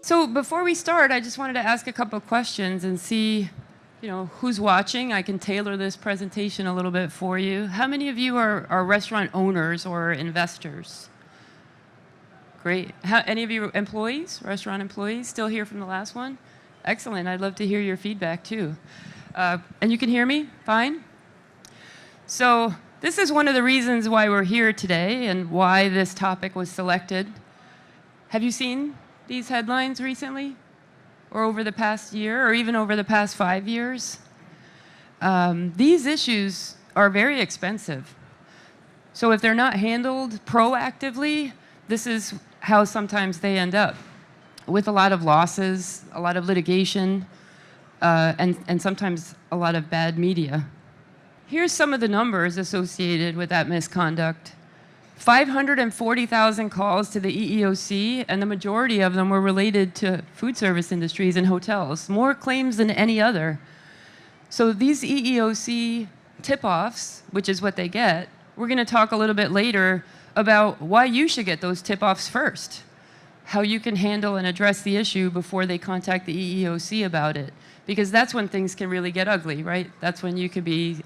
So before we start, I just wanted to ask a couple of questions and see, who's watching. I can tailor this presentation a little bit for you. How many of you are restaurant owners or investors? Great. Any of you employees, restaurant employees, still here from the last one? Excellent. I'd love to hear your feedback too. And you can hear me fine? So this is one of the reasons why we're here today and why this topic was selected. Have you seen these headlines recently, or over the past year, or even over the past 5 years? These issues are very expensive. So if they're not handled proactively, this is how sometimes they end up, with a lot of losses, a lot of litigation, and sometimes a lot of bad media. Here's some of the numbers associated with that misconduct. 540,000 calls to the EEOC, and the majority of them were related to food service industries and hotels, more claims than any other. So these EEOC tip-offs, which is what they get, we're going to talk a little bit later about why you should get those tip-offs first, how you can handle and address the issue before they contact the EEOC about it, because that's when things can really get ugly, right? That's when you could be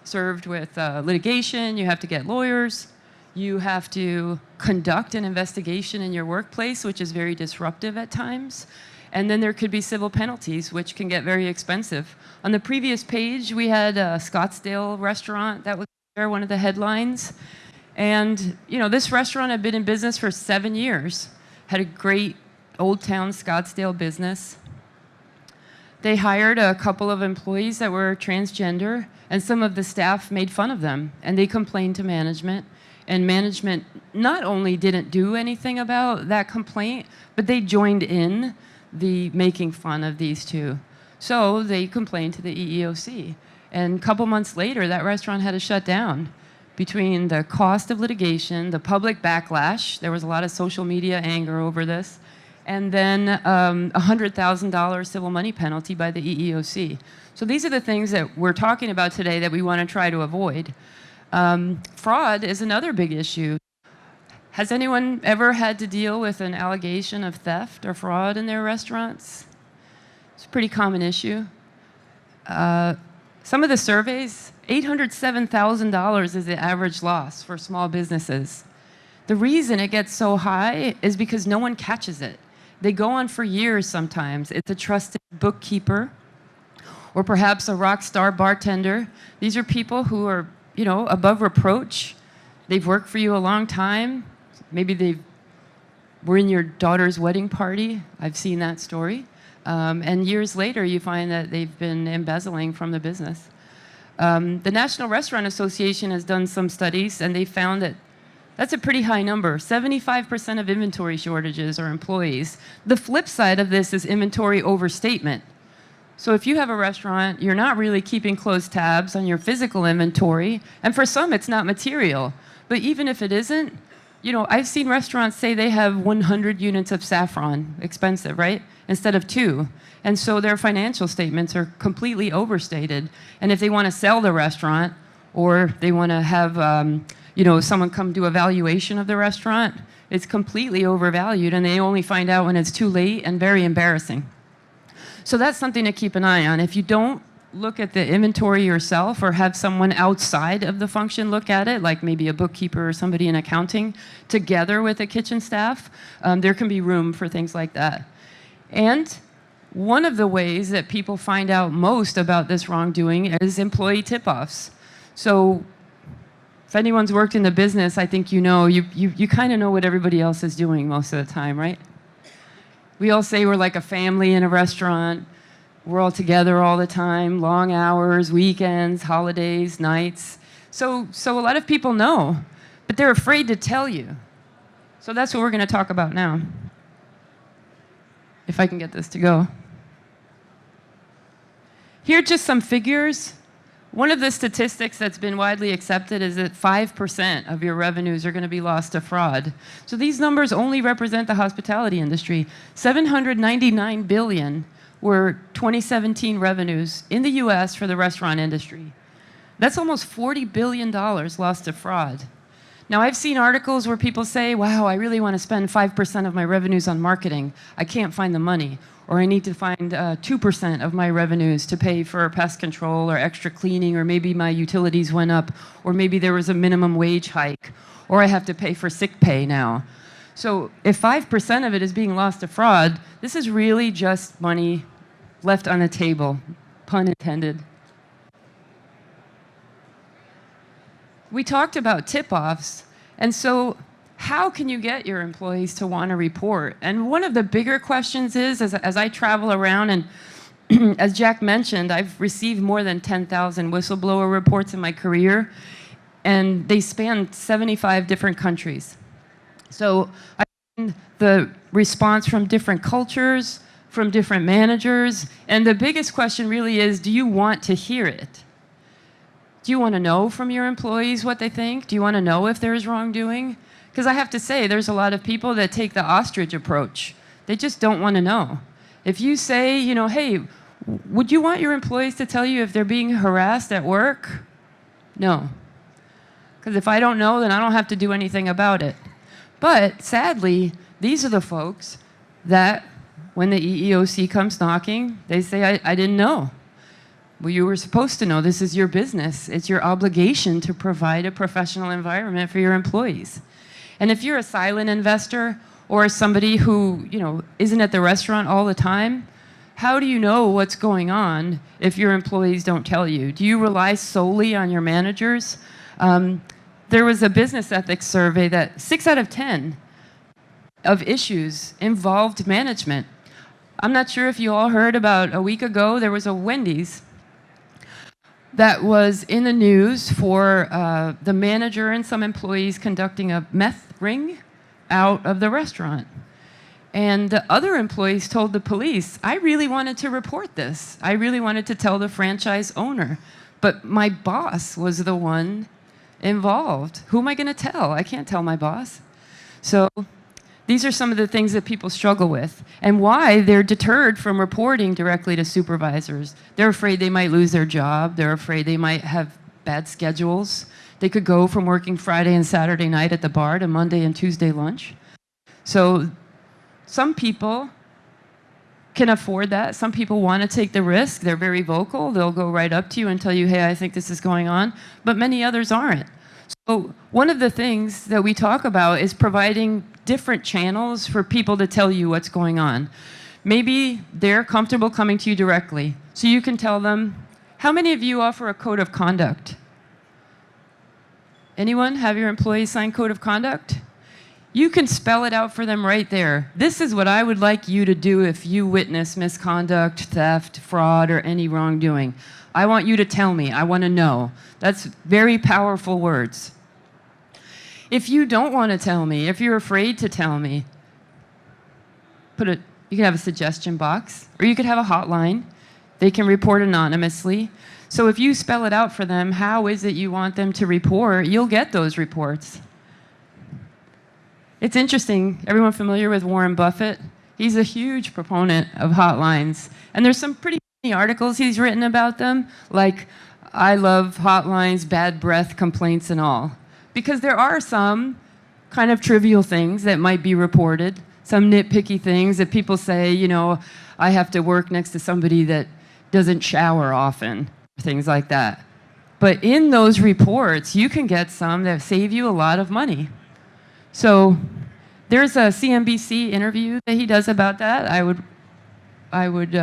served with litigation, you have to get lawyers, you have to conduct an investigation in your workplace, which is very disruptive at times. And then there could be civil penalties, which can get very expensive. On the previous page, we had a Scottsdale restaurant that was there, one of the headlines. And this restaurant had been in business for 7 years, had a great Old Town Scottsdale business. They hired a couple of employees that were transgender, and some of the staff made fun of them, and they complained to management. And management not only didn't do anything about that complaint, but they joined in the making fun of these two. So they complained to the EEOC. And a couple months later, that restaurant had to shut down. Between the cost of litigation, the public backlash, there was a lot of social media anger over this, and then a $100,000 civil money penalty by the EEOC. So these are the things that we're talking about today that we want to try to avoid. Fraud is another big issue. Has anyone ever had to deal with an allegation of theft or fraud in their restaurants? It's a pretty common issue. Some of the surveys, $807,000 is the average loss for small businesses. The reason it gets so high is because no one catches it. They go on for years sometimes. It's a trusted bookkeeper or perhaps a rock star bartender. These are people who are above reproach. They've worked for you a long time. Maybe they were in your daughter's wedding party. I've seen that story. And years later, you find that they've been embezzling from the business. The National Restaurant Association has done some studies, and they found that that's a pretty high number. 75% of inventory shortages are employees. The flip side of this is inventory overstatement. So if you have a restaurant, you're not really keeping close tabs on your physical inventory, and for some it's not material. But even if it isn't, I've seen restaurants say they have 100 units of saffron, expensive, right? Instead of 2. And so their financial statements are completely overstated. And if they want to sell the restaurant, or they want to have someone come do a valuation of the restaurant, it's completely overvalued, and they only find out when it's too late and very embarrassing. So that's something to keep an eye on. If you don't look at the inventory yourself or have someone outside of the function look at it, like maybe a bookkeeper or somebody in accounting, together with the kitchen staff, there can be room for things like that. And one of the ways that people find out most about this wrongdoing is employee tip-offs. So if anyone's worked in the business, I think you kind of know what everybody else is doing most of the time, right? We all say we're like a family in a restaurant. We're all together all the time, long hours, weekends, holidays, nights. So a lot of people know, but they're afraid to tell you. So that's what we're going to talk about now. If I can get this to go. Here are just some figures. One of the statistics that's been widely accepted is that 5% of your revenues are going to be lost to fraud. So these numbers only represent the hospitality industry. $799 billion were 2017 revenues in the US for the restaurant industry. That's almost $40 billion lost to fraud. Now, I've seen articles where people say, wow, I really want to spend 5% of my revenues on marketing. I can't find the money. Or I need to find 2% of my revenues to pay for pest control or extra cleaning, or maybe my utilities went up, or maybe there was a minimum wage hike, or I have to pay for sick pay now. So if 5% of it is being lost to fraud, this is really just money left on the table, pun intended. We talked about tip-offs, and so how can you get your employees to want to report? And one of the bigger questions is, as I travel around, and as Jack mentioned, I've received more than 10,000 whistleblower reports in my career, and they span 75 different countries. So I've seen the response from different cultures, from different managers, and the biggest question really is, do you want to hear it? Do you want to know from your employees what they think? Do you want to know if there's wrongdoing? Because I have to say, there's a lot of people that take the ostrich approach. They just don't want to know. If you say, you know, hey, would you want your employees to tell you if they're being harassed at work? No. Because if I don't know, then I don't have to do anything about it. But sadly, these are the folks that, when the EEOC comes knocking, they say, I didn't know. Well, you were supposed to know. This is your business. It's your obligation to provide a professional environment for your employees. And if you're a silent investor or somebody who, you know, isn't at the restaurant all the time, how do you know what's going on if your employees don't tell you? Do you rely solely on your managers? There was a business ethics survey that 6 out of 10 of issues involved management. I'm not sure if you all heard about a week ago, there was a Wendy's that was in the news for the manager and some employees conducting a meth ring out of the restaurant. And the other employees told the police, I really wanted to report this. I really wanted to tell the franchise owner, but my boss was the one involved. Who am I going to tell? I can't tell my boss. So these are some of the things that people struggle with and why they're deterred from reporting directly to supervisors. They're afraid they might lose their job. They're afraid they might have bad schedules. They could go from working Friday and Saturday night at the bar to Monday and Tuesday lunch. So some people can afford that. Some people want to take the risk. They're very vocal. They'll go right up to you and tell you, hey, I think this is going on. But many others aren't. So one of the things that we talk about is providing different channels for people to tell you what's going on. Maybe they're comfortable coming to you directly. So you can tell them, how many of you offer a code of conduct? Anyone have your employees sign code of conduct? You can spell it out for them right there. This is what I would like you to do if you witness misconduct, theft, fraud, or any wrongdoing. I want you to tell me. I want to know. That's very powerful words. If you don't want to tell me, if you're afraid to tell me, you can have a suggestion box, or you could have a hotline. They can report anonymously. So if you spell it out for them, how is it you want them to report, you'll get those reports. It's interesting. Everyone familiar with Warren Buffett? He's a huge proponent of hotlines. And there's some pretty funny articles he's written about them, like, I love hotlines, bad breath complaints and all. Because there are some kind of trivial things that might be reported, some nitpicky things that people say, you know, I have to work next to somebody that doesn't shower often, things like that. But in those reports, you can get some that save you a lot of money. So there's a CNBC interview that he does about that. I would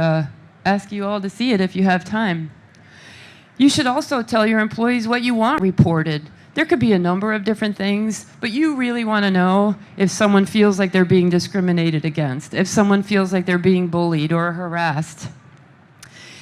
ask you all to see it if you have time. You should also tell your employees what you want reported. There could be a number of different things, but you really want to know if someone feels like they're being discriminated against, if someone feels like they're being bullied or harassed,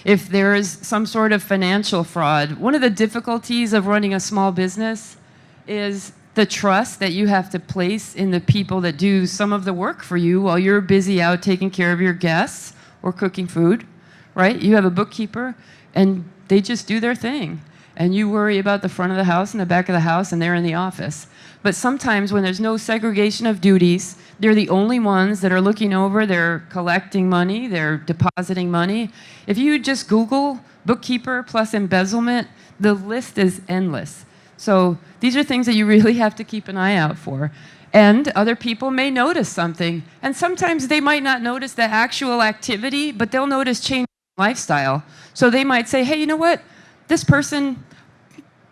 if there is some sort of financial fraud. One of the difficulties of running a small business is the trust that you have to place in the people that do some of the work for you while you're busy out taking care of your guests or cooking food, right? You have a bookkeeper, and they just do their thing. And you worry about the front of the house and the back of the house, and they're in the office. But sometimes when there's no segregation of duties, they're the only ones that are looking over, they're collecting money, they're depositing money. If you just Google bookkeeper plus embezzlement, the list is endless. So these are things that you really have to keep an eye out for. And other people may notice something. And sometimes they might not notice the actual activity, but they'll notice change in lifestyle. So they might say, hey, you know what? This person,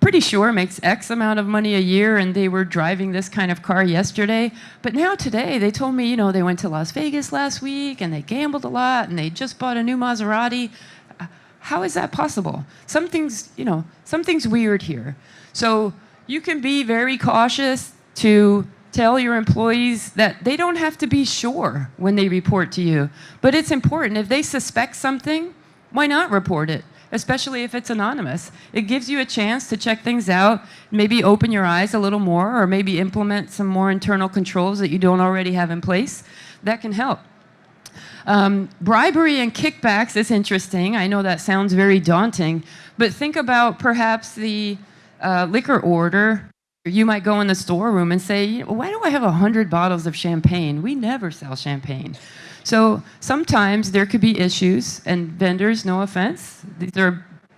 pretty sure, makes X amount of money a year, and they were driving this kind of car yesterday. But now today, they told me, they went to Las Vegas last week, and they gambled a lot, and they just bought a new Maserati. How is that possible? Something's weird here. So you can be very cautious to tell your employees that they don't have to be sure when they report to you. But it's important. If they suspect something, why not report it? Especially if it's anonymous. It gives you a chance to check things out, maybe open your eyes a little more, or maybe implement some more internal controls that you don't already have in place. That can help. Bribery and kickbacks is interesting. I know that sounds very daunting, but think about perhaps the liquor order. You might go in the storeroom and say, why do I have 100 bottles of champagne? We never sell champagne. So sometimes there could be issues, and vendors, no offense,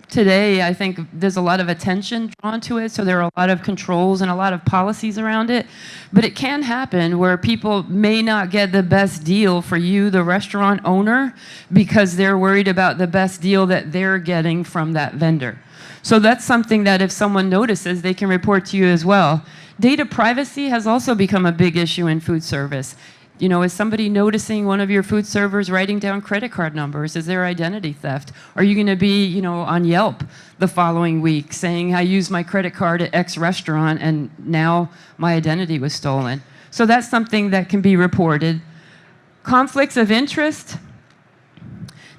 today I think there's a lot of attention drawn to it, so there are a lot of controls and a lot of policies around it. But it can happen where people may not get the best deal for you, the restaurant owner, because they're worried about the best deal that they're getting from that vendor. So that's something that if someone notices, they can report to you as well. Data privacy has also become a big issue in food service. Is somebody noticing one of your food servers writing down credit card numbers? Is there identity theft? Are you going to be, on Yelp the following week saying, I used my credit card at X restaurant and now my identity was stolen? So that's something that can be reported. Conflicts of interest.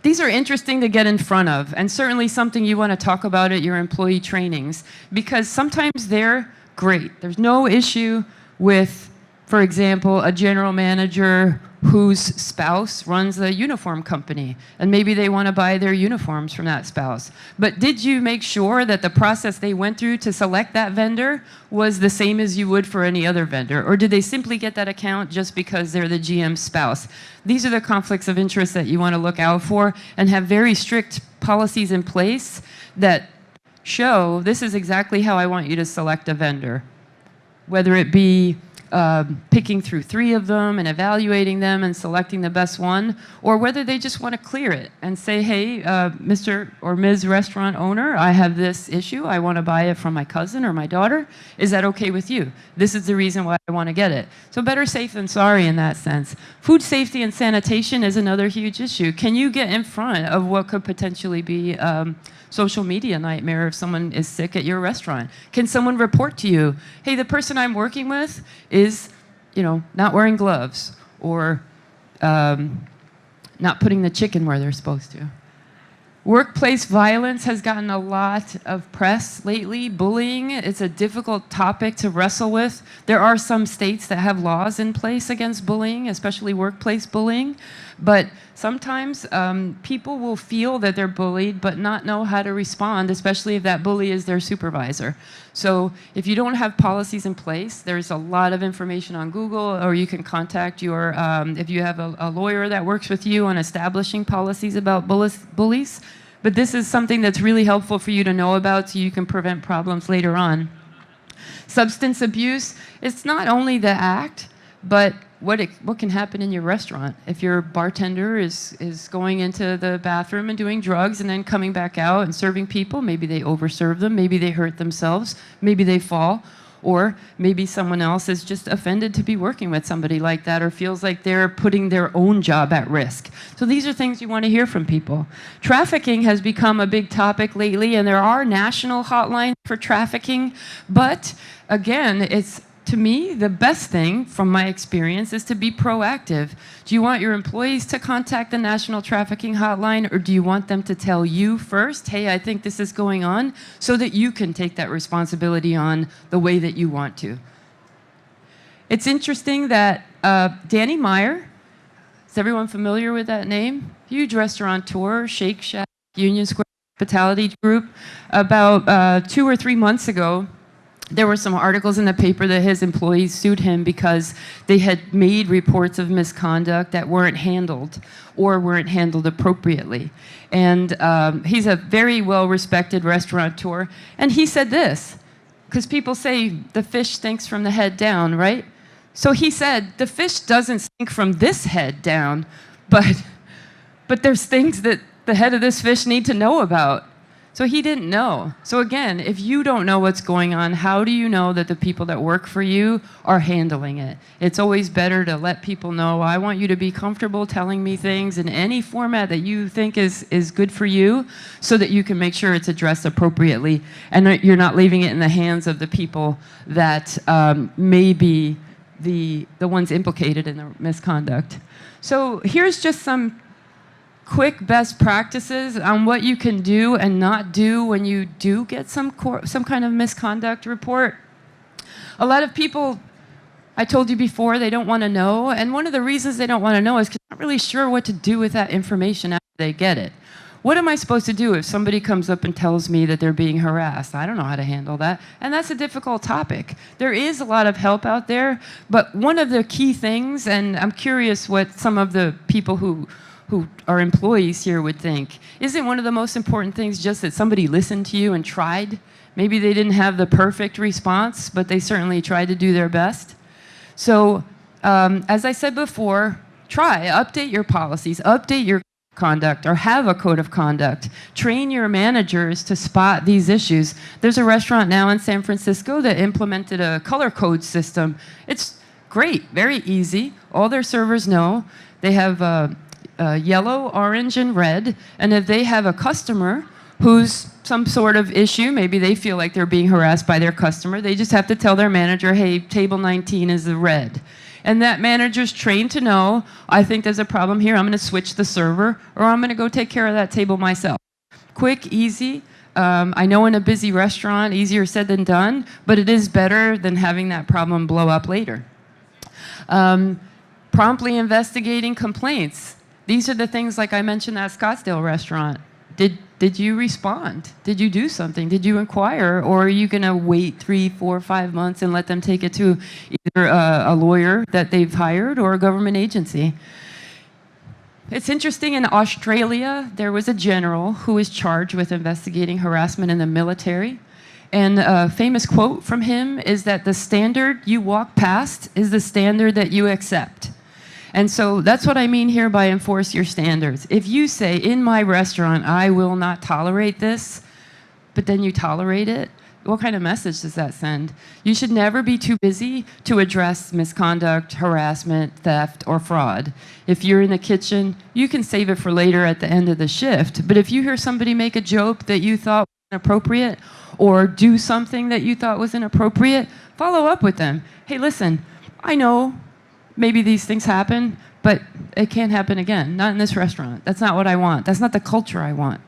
These are interesting to get in front of, and certainly something you want to talk about at your employee trainings, because sometimes they're great. There's no issue with, for example, a general manager whose spouse runs a uniform company, and maybe they want to buy their uniforms from that spouse. But did you make sure that the process they went through to select that vendor was the same as you would for any other vendor? Or did they simply get that account just because they're the GM's spouse? These are the conflicts of interest that you want to look out for and have very strict policies in place that show this is exactly how I want you to select a vendor. Whether it be picking through 3 of them and evaluating them and selecting the best one, or whether they just want to clear it and say, hey, Mr. or Ms. Restaurant owner, I have this issue. I want to buy it from my cousin or my daughter. Is that okay with you? This is the reason why I want to get it. So better safe than sorry in that sense. Food safety and sanitation is another huge issue. Can you get in front of what could potentially be social media nightmare if someone is sick at your restaurant? Can someone report to you, hey, the person I'm working with is, not wearing gloves, or not putting the chicken where they're supposed to? Workplace violence has gotten a lot of press lately. Bullying, it's a difficult topic to wrestle with. There are some states that have laws in place against bullying, especially workplace bullying. But sometimes people will feel that they're bullied but not know how to respond, especially if that bully is their supervisor. So if you don't have policies in place, there's a lot of information on Google, or you can contact your, if you have a lawyer that works with you on establishing policies about bullies. But this is something that's really helpful for you to know about so you can prevent problems later on. Substance abuse, it's not only the act, but what can happen in your restaurant. If your bartender is going into the bathroom and doing drugs and then coming back out and serving people, maybe they overserve them, maybe they hurt themselves, maybe they fall, or maybe someone else is just offended to be working with somebody like that, or feels like they're putting their own job at risk. So these are things you want to hear from people. Trafficking has become a big topic lately, and there are national hotlines for trafficking, but again, it's, to me, the best thing from my experience is to be proactive. Do you want your employees to contact the National Trafficking Hotline, or do you want them to tell you first, hey, I think this is going on, so that you can take that responsibility on the way that you want to? It's interesting that Danny Meyer, is everyone familiar with that name? Huge restaurateur, Shake Shack, Union Square Hospitality Group. About 2 or 3 months ago, there were some articles in the paper that his employees sued him because they had made reports of misconduct that weren't handled or weren't handled appropriately. And he's a very well-respected restaurateur, and he said this: Because people say the fish stinks from the head down, right? So he said, the fish doesn't stink from this head down, but there's things that the head of this fish need to know about. So he didn't know. So again, if you don't know what's going on, how do you know that the people that work for you are handling it? It's always better to let people know, I want you to be comfortable telling me things in any format that you think is good for you, so that you can make sure it's addressed appropriately and you're not leaving it in the hands of the people that may be the ones implicated in the misconduct. So here's just some quick best practices on what you can do and not do when you do get some kind of misconduct report. A lot of people, I told you before, they don't want to know, and one of the reasons they don't want to know is because they're not really sure what to do with that information after they get it. What am I supposed to do if somebody comes up and tells me that they're being harassed? I don't know how to handle that, and that's a difficult topic. There is a lot of help out there, but one of the key things, and I'm curious what some of the people who are employees here would think. Isn't one of the most important things just that somebody listened to you and tried? Maybe they didn't have the perfect response, but they certainly tried to do their best. So, as I said before, update your policies, update your conduct, or have a code of conduct. Train your managers to spot these issues. There's a restaurant now in San Francisco that implemented a color code system. It's great, very easy. All their servers know. They have yellow, orange, and red, and if they have a customer who's some sort of issue, maybe they feel like they're being harassed by their customer, they just have to tell their manager, hey, table 19 is the red. And that manager's trained to know, I think there's a problem here, I'm going to switch the server, or I'm going to go take care of that table myself. Quick, easy. I know in a busy restaurant, easier said than done, but it is better than having that problem blow up later. Promptly investigating complaints. These are the things like I mentioned that Scottsdale restaurant. Did you respond? Did you do something? Did you inquire? Or are you going to wait 3, 4, 5 months and let them take it to either a lawyer that they've hired or a government agency? It's interesting, in Australia, there was a general who was charged with investigating harassment in the military. And a famous quote from him is that the standard you walk past is the standard that you accept. And so that's what I mean here by enforce your standards. If you say, in my restaurant, I will not tolerate this, but then you tolerate it, what kind of message does that send? You should never be too busy to address misconduct, harassment, theft, or fraud. If you're in the kitchen, you can save it for later at the end of the shift. But if you hear somebody make a joke that you thought was inappropriate, or do something that you thought was inappropriate, follow up with them. Hey, listen, I know maybe these things happen, but it can't happen again. Not in this restaurant. That's not what I want. That's not the culture I want.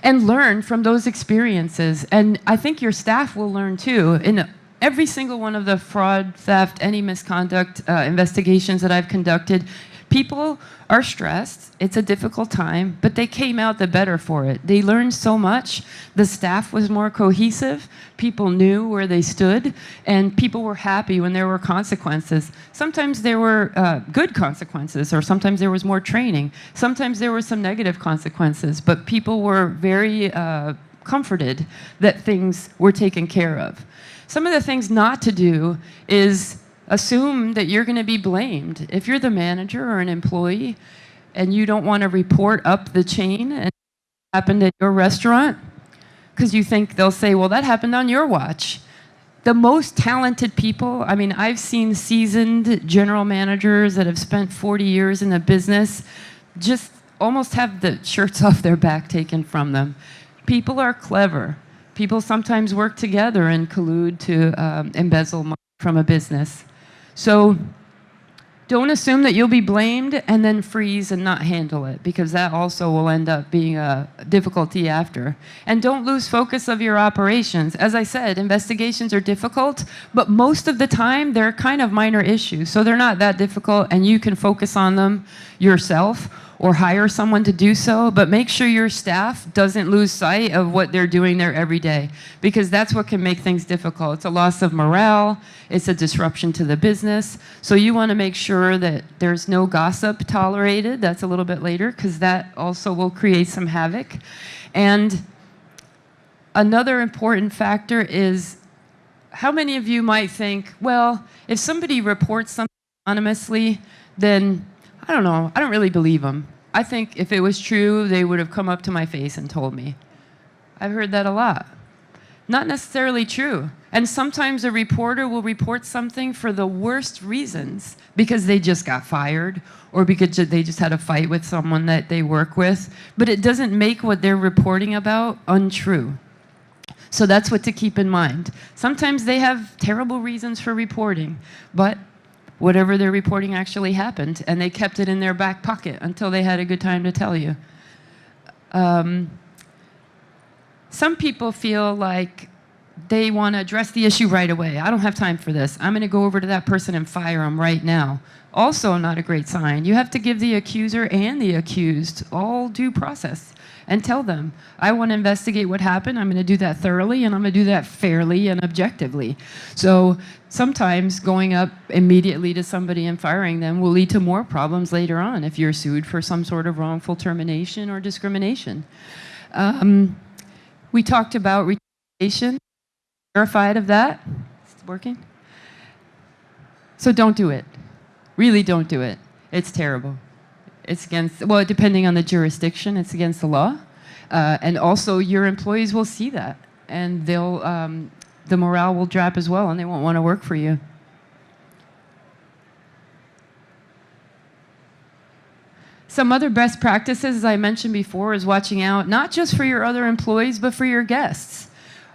And learn from those experiences. And I think your staff will learn too. In every single one of the fraud, theft, any misconduct investigations that I've conducted, people are stressed. It's a difficult time, but they came out the better for it. They learned so much. The staff was more cohesive. People knew where they stood, and people were happy when there were consequences. Sometimes there were good consequences, or sometimes there was more training. Sometimes there were some negative consequences, but people were very comforted that things were taken care of. Some of the things not to do is assume that you're going to be blamed. If you're the manager or an employee and you don't want to report up the chain and it happened at your restaurant, because you think they'll say, well, that happened on your watch. The most talented people, I mean, I've seen seasoned general managers that have spent 40 years in the business just almost have the shirts off their back taken from them. People are clever. People sometimes work together and collude to embezzle money from a business. So don't assume that you'll be blamed and then freeze and not handle it, because that also will end up being a difficulty after. And don't lose focus of your operations. As I said, investigations are difficult, but most of the time they're kind of minor issues. So they're not that difficult, and you can focus on them yourself or hire someone to do so, but make sure your staff doesn't lose sight of what they're doing there every day, because that's what can make things difficult. It's a loss of morale, it's a disruption to the business, so you want to make sure that there's no gossip tolerated. That's a little bit later, because that also will create some havoc. And another important factor is how many of you might think, well, if somebody reports something anonymously, then I don't know, I don't really believe them. I think if it was true, they would have come up to my face and told me. I've heard that a lot. Not necessarily true. And sometimes a reporter will report something for the worst reasons, because they just got fired or because they just had a fight with someone that they work with. But it doesn't make what they're reporting about untrue. So that's what to keep in mind. Sometimes they have terrible reasons for reporting, but whatever they're reporting actually happened, and they kept it in their back pocket until they had a good time to tell you. Some people feel like they want to address the issue right away. I don't have time for this. I'm going to go over to that person and fire them right now. Also not a great sign. You have to give the accuser and the accused all due process and tell them, I want to investigate what happened. I'm going to do that thoroughly, and I'm going to do that fairly and objectively. So sometimes going up immediately to somebody and firing them will lead to more problems later on if you're sued for some sort of wrongful termination or discrimination. We talked about retaliation. Terrified of that? It's working? So don't do it. Really don't do it. It's terrible. It's against, well, depending on the jurisdiction, it's against the law. And also your employees will see that, and they'll, the morale will drop as well, and they won't want to work for you. Some other best practices, as I mentioned before, is watching out not just for your other employees, but for your guests.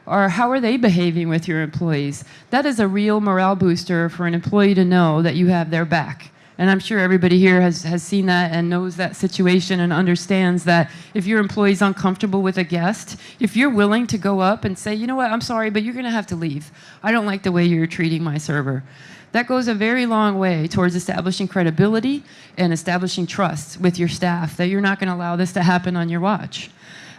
Or how are they behaving with your employees? That is a real morale booster for an employee to know that you have their back. And I'm sure everybody here has seen that and knows that situation and understands that if your employee's uncomfortable with a guest, if you're willing to go up and say, you know what, I'm sorry, but you're going to have to leave. I don't like the way you're treating my server. That goes a very long way towards establishing credibility and establishing trust with your staff that you're not going to allow this to happen on your watch.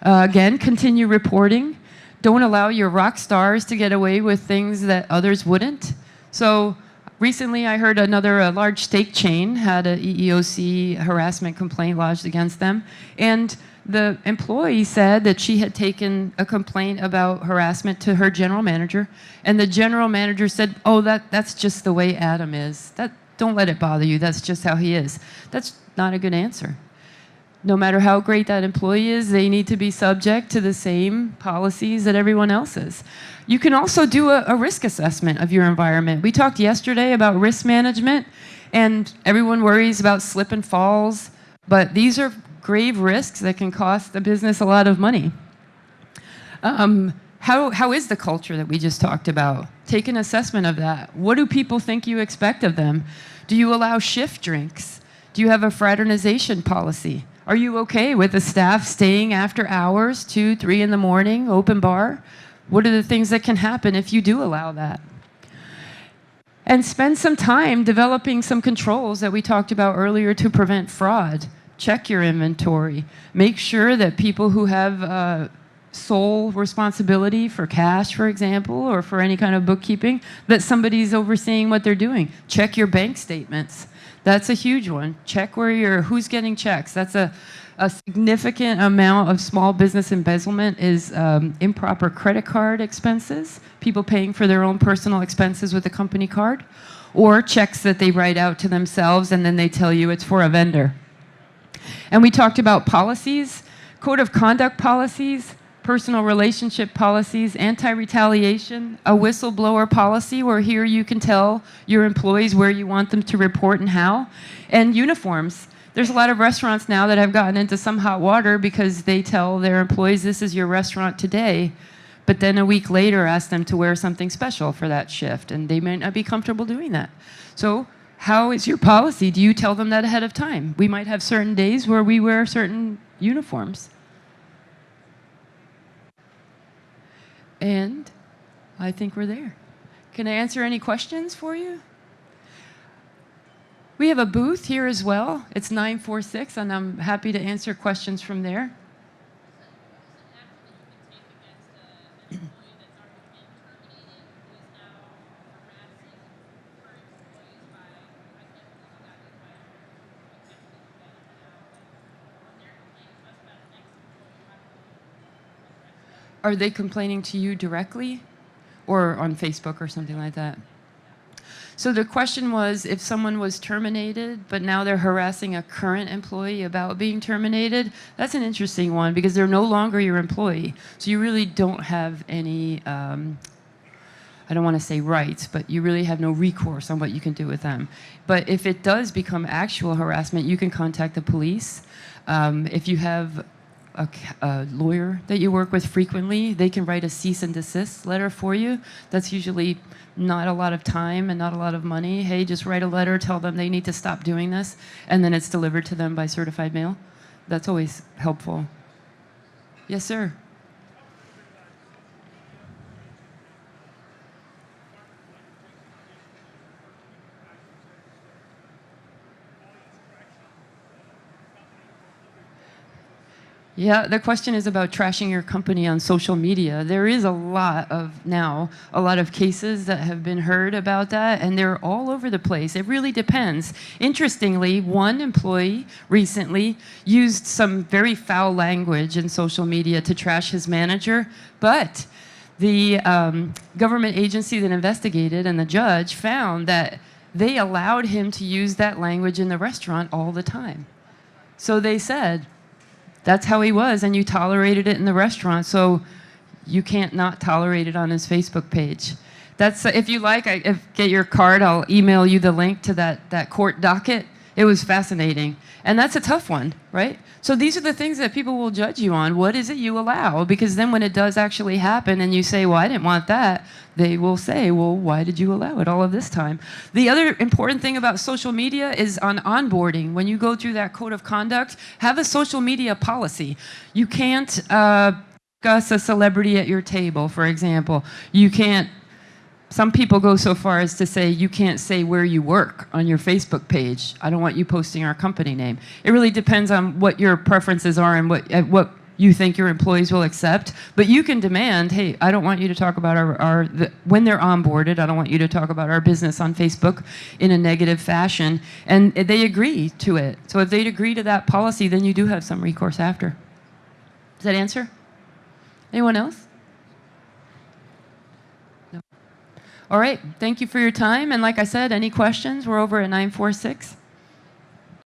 Again, continue reporting. Don't allow your rock stars to get away with things that others wouldn't. So recently I heard another large steak chain had an EEOC harassment complaint lodged against them. And the employee said that she had taken a complaint about harassment to her general manager. And the general manager said, oh, that's just the way Adam is. Don't let it bother you. That's just how he is. That's not a good answer. No matter how great that employee is, they need to be subject to the same policies that everyone else is. You can also do a risk assessment of your environment. We talked yesterday about risk management, and everyone worries about slip and falls, but these are grave risks that can cost the business a lot of money. How is the culture that we just talked about? Take an assessment of that. What do people think you expect of them? Do you allow shift drinks? Do you have a fraternization policy? Are you okay with the staff staying after hours, 2, 3 in the morning, open bar? What are the things that can happen if you do allow that? And spend some time developing some controls that we talked about earlier to prevent fraud. Check your inventory. Make sure that people who have sole responsibility for cash, for example, or for any kind of bookkeeping, that somebody's overseeing what they're doing. Check your bank statements. That's a huge one. Check who's getting checks. That's a significant amount of small business embezzlement is improper credit card expenses, people paying for their own personal expenses with a company card, or checks that they write out to themselves and then they tell you it's for a vendor. And we talked about policies, code of conduct policies, personal relationship policies, anti-retaliation, a whistleblower policy where here you can tell your employees where you want them to report and how, and uniforms. There's a lot of restaurants now that have gotten into some hot water because they tell their employees, this is your restaurant today, but then a week later ask them to wear something special for that shift, and they may not be comfortable doing that. So how is your policy? Do you tell them that ahead of time? We might have certain days where we wear certain uniforms. And I think we're there. Can I answer any questions for you? We have a booth here as well. It's 946, and I'm happy to answer questions from there. Are they complaining to you directly? or on Facebook or something like that. So the question was, if someone was terminated, but now they're harassing a current employee about being terminated, that's an interesting one because they're no longer your employee. So you really don't have any, I don't want to say rights, but you really have no recourse on what you can do with them. But if it does become actual harassment, you can contact the police. If you have a lawyer that you work with frequently, they can write a cease and desist letter for you. That's usually not a lot of time and not a lot of money. Hey, just write a letter, tell them they need to stop doing this, and then it's delivered to them by certified mail. That's always helpful. Yes, sir. Yeah, the question is about trashing your company on social media. There is a lot of cases that have been heard about that, and they're all over the place. It really depends. Interestingly, one employee recently used some very foul language in social media to trash his manager, but the government agency that investigated and the judge found that they allowed him to use that language in the restaurant all the time. So they said, that's how he was, and you tolerated it in the restaurant, so you can't not tolerate it on his Facebook page. That's, if you like, get your card, I'll email you the link to that court docket. It was fascinating. And that's a tough one, right? So these are the things that people will judge you on. What is it you allow? Because then when it does actually happen and you say, well, I didn't want that, they will say, well, why did you allow it all of this time? The other important thing about social media is on onboarding. When you go through that code of conduct, have a social media policy. You can't discuss a celebrity at your table, for example. You can't. Some people go so far as to say you can't say where you work on your Facebook page. I don't want you posting our company name. It really depends on what your preferences are and what you think your employees will accept. But you can demand, hey, I don't want you to talk about when they're onboarded, I don't want you to talk about our business on Facebook in a negative fashion. And they agree to it. So if they'd agree to that policy, then you do have some recourse after. Does that answer? Anyone else? All right, thank you for your time. And like I said, any questions, we're over at 946.